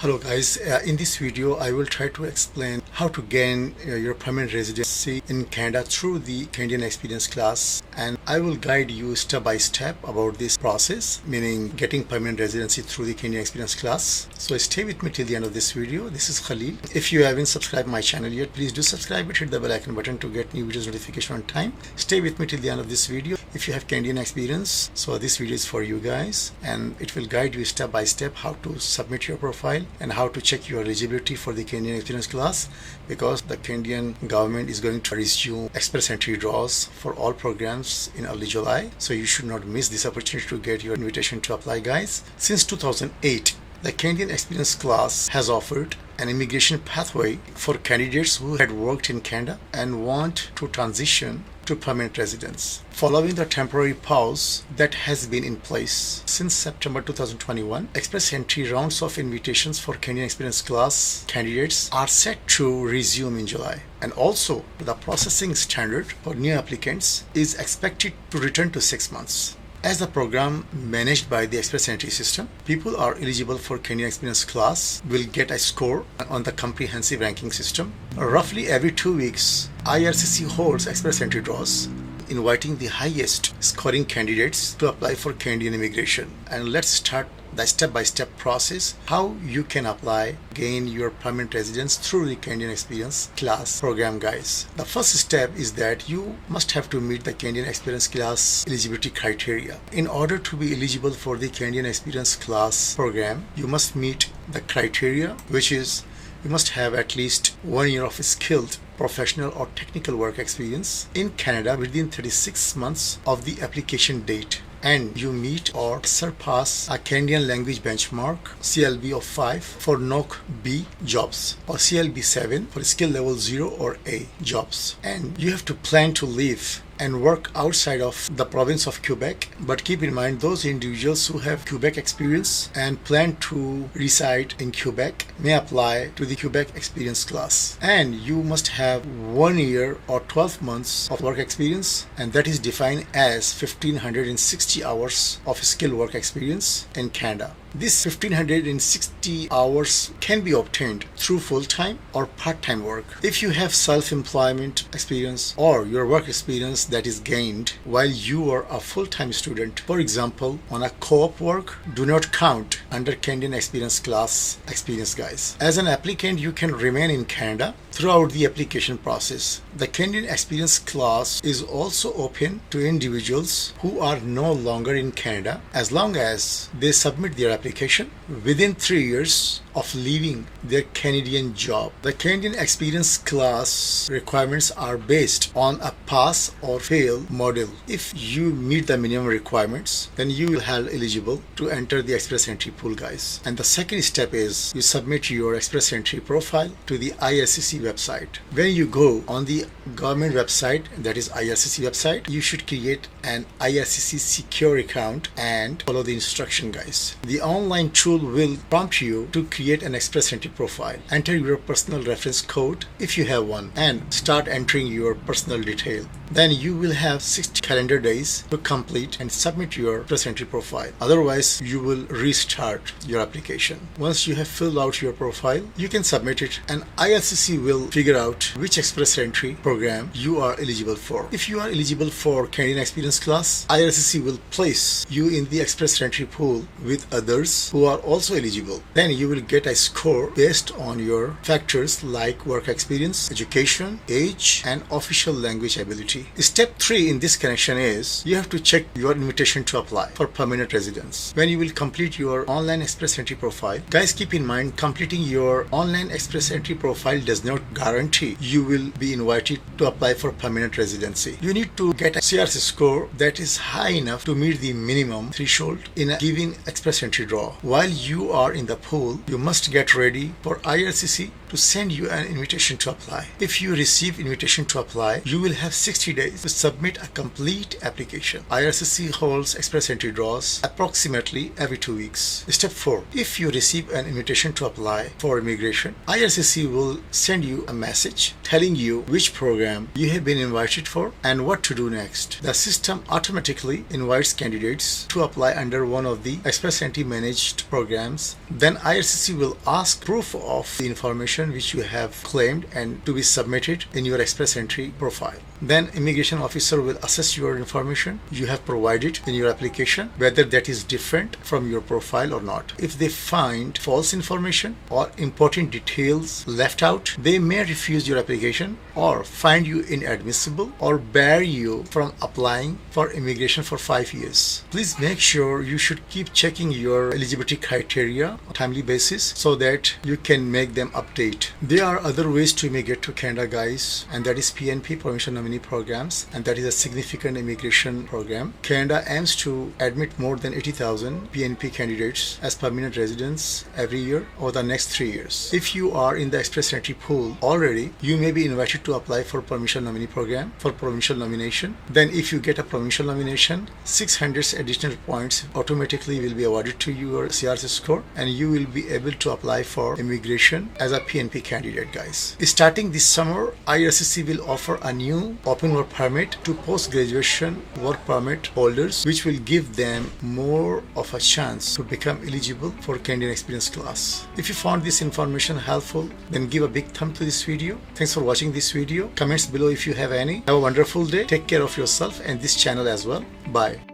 Hello guys, in this video I will try to explain how to gain your permanent residency in Canada through the Canadian Experience class, and I will guide you step by step about this process, meaning getting permanent residency through the Canadian Experience class. So stay with me till the end of this video. This is Khalil. If you haven't subscribed my channel yet, please do subscribe and hit the bell icon button to get new videos notification on time. Stay with me till the end of this video. If you have Canadian experience, so this video is for you guys, and it will guide you step by step how to submit your profile and how to check your eligibility for the Canadian Experience class, because the Canadian government is going to resume express entry draws for all programs in early July. So you should not miss this opportunity to get your invitation to apply, guys. Since 2008, the Canadian Experience class has offered an immigration pathway for candidates who had worked in Canada and want to transition to permanent residence. Following the temporary pause that has been in place since September 2021, express entry rounds of invitations for Canadian Experience class candidates are set to resume in July. And also, the processing standard for new applicants is expected to return to 6 months. As the program managed by the express entry system, people are eligible for Canadian Experience class will get a score on the comprehensive ranking system. Roughly every 2 weeks, IRCC holds express entry draws, inviting the highest scoring candidates to apply for Canadian immigration. And let's start the step-by-step process how you can apply, gain your permanent residence through the Canadian Experience class program, guys. The first step is that you must have to meet the Canadian Experience class eligibility criteria. In order to be eligible for the Canadian Experience class program, you must meet the criteria, which is you must have at least 1 year of skilled professional or technical work experience in Canada within 36 months of the application date, and you meet or surpass a Canadian language benchmark CLB of 5 for NOC B jobs or CLB 7 for skill level 0 or A jobs, and you have to plan to live and work outside of the province of Quebec. But keep in mind, those individuals who have Quebec experience and plan to reside in Quebec may apply to the Quebec Experience class. And you must have 1 year or 12 months of work experience, and that is defined as 1560 hours of skilled work experience in Canada. This 1560 hours can be obtained through full-time or part-time work. If you have self-employment experience or your work experience that is gained while you are a full-time student, for example on a co-op work, do not count under Canadian Experience class experience, guys. As an applicant, you can remain in Canada throughout the application process. The Canadian Experience class is also open to individuals who are no longer in Canada, as long as they submit their application within 3 years of leaving their Canadian job. The Canadian Experience class requirements are based on a pass or fail model. If you meet the minimum requirements, then you will have eligible to enter the express entry pool, guys. And the second step is you submit your express entry profile to the IRCC website. When you go on the government website, that is IRCC website, you should create an IRCC secure account and follow the instruction, guys. The online tool will prompt you to create an express entry profile. Enter your personal reference code if you have one and start entering your personal detail. Then you will have 60 calendar days to complete and submit your express entry profile. Otherwise, you will restart your application. Once you have filled out your profile, you can submit it, and IRCC will figure out which express entry program you are eligible for. If you are eligible for Canadian Experience class, IRCC will place you in the express entry pool with others who are also eligible. Then you will get a score based on your factors like work experience, education, age, and official language ability. Step 3 in this connection is you have to check your invitation to apply for permanent residence. When you will complete your online express entry profile, guys, keep in mind, completing your online express entry profile does not guarantee you will be invited to apply for permanent residency. You need to get a CRC score that is high enough to meet the minimum threshold in a given express entry draw. While you are in the pool, you must get ready for IRCC to send you an invitation to apply. If you receive invitation to apply, you will have 60 days to submit a complete application. IRCC holds express entry draws approximately every 2 weeks. Step 4. If you receive an invitation to apply for immigration, IRCC will send you a message telling you which program you have been invited for and what to do next. The system automatically invites candidates to apply under one of the express entry managed programs. Then IRCC will ask proof of the information which you have claimed and to be submitted in your express entry profile. Then immigration officer will assess your information you have provided in your application, whether that is different from your profile or not. If they find false information or important details left out, they may refuse your application or find you inadmissible or bar you from applying for immigration for 5 years. Please make sure you should keep checking your eligibility criteria on a timely basis so that you can make them update. There are other ways to immigrate to Canada, guys, and that is PNP, Provincial Nominee programs, and that is a significant immigration program. Canada aims to admit more than 80,000 PNP candidates as permanent residents every year over the next 3 years. If you are in the express entry pool already, you may be invited to apply for provincial nominee program for provincial nomination. Then if you get a provincial nomination, 600 additional points automatically will be awarded to your CRC score, and you will be able to apply for immigration as a PNP candidate, guys. Starting this summer, IRCC will offer a new open work permit to post-graduation work permit holders, which will give them more of a chance to become eligible for Canadian Experience Class. If you found this information helpful, then give a big thumb to this video. Thanks for watching this video. Comments below if you have any. Have a wonderful day. Take care of yourself and this channel as well. Bye.